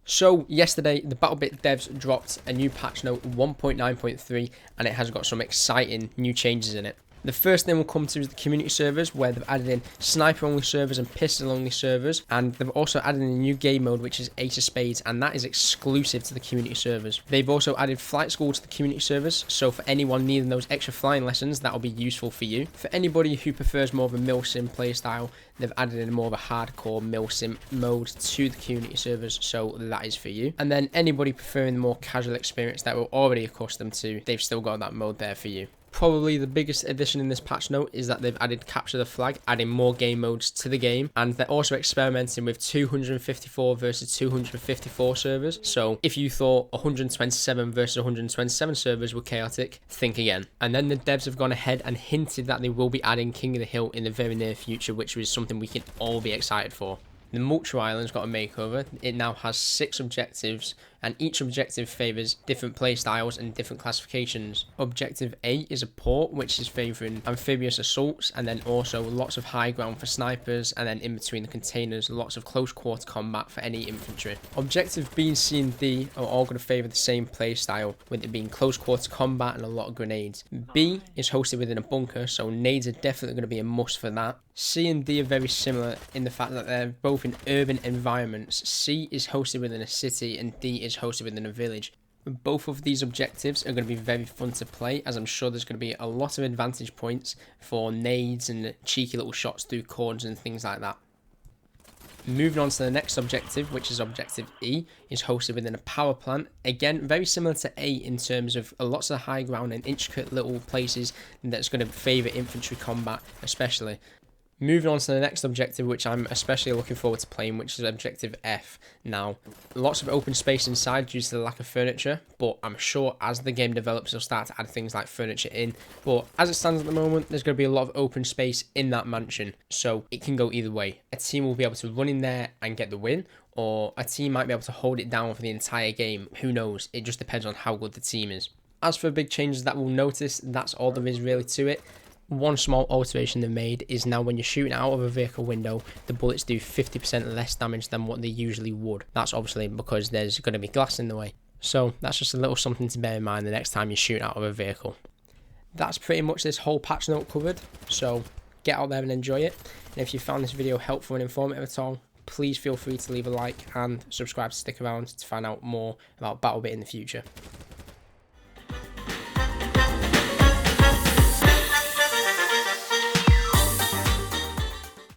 So yesterday, the BattleBit devs dropped a new patch note 1.9.3 and it has got some exciting new changes in it. The first thing we'll come to is the community servers, where they've added in sniper only servers and pistol only servers, and they've also added in a new game mode which is Ace of Spades, and that is exclusive to the community servers. They've also added flight school to the community servers, so for anyone needing those extra flying lessons, that'll be useful for you. For anybody who prefers more of a milsim playstyle, they've added in more of a hardcore milsim mode to the community servers, so that is for you. And then anybody preferring the more casual experience that we're already accustomed to, they've still got that mode there for you. Probably the biggest addition in this patch note is that they've added capture the flag, adding more game modes to the game, and they're also experimenting with 254 versus 254 servers. So if you thought 127 versus 127 servers were chaotic, think again. And then the devs have gone ahead and hinted that they will be adding King of the Hill in the very near future, which is something we can all be excited for. The Mulcher Island's got a makeover. It now has 6 objectives, and each objective favours different playstyles and different classifications. Objective A is a port, which is favouring amphibious assaults, and then also lots of high ground for snipers, and then in between the containers, lots of close quarter combat for any infantry. Objective B, C and D are all going to favour the same playstyle, with it being close quarter combat and a lot of grenades. B is hosted within a bunker, so nades are definitely going to be a must for that. C and D are very similar in the fact that they're both in urban environments. C is hosted within a city and D is hosted within a village. Both of these objectives are going to be very fun to play, as I'm sure there's going to be a lot of advantage points for nades and cheeky little shots through corners and things like that. Moving on to the next objective, which is objective E, is hosted within a power plant. Again, very similar to A in terms of lots of high ground and intricate little places that's going to favour infantry combat especially. Moving on to the next objective, which I'm especially looking forward to playing, which is objective F. Now, lots of open space inside due to the lack of furniture, but I'm sure as the game develops, they'll start to add things like furniture in. But as it stands at the moment, there's going to be a lot of open space in that mansion, so it can go either way. A team will be able to run in there and get the win, or a team might be able to hold it down for the entire game. Who knows? It just depends on how good the team is. As for big changes that we'll notice, that's all there is really to it. One small alteration they made is now when you're shooting out of a vehicle window, the bullets do 50% less damage than what they usually would. That's obviously because there's going to be glass in the way. So that's just a little something to bear in mind the next time you're shooting out of a vehicle. That's pretty much this whole patch note covered, so get out there and enjoy it. And if you found this video helpful and informative at all, please feel free to leave a like and subscribe to stick around to find out more about BattleBit in the future.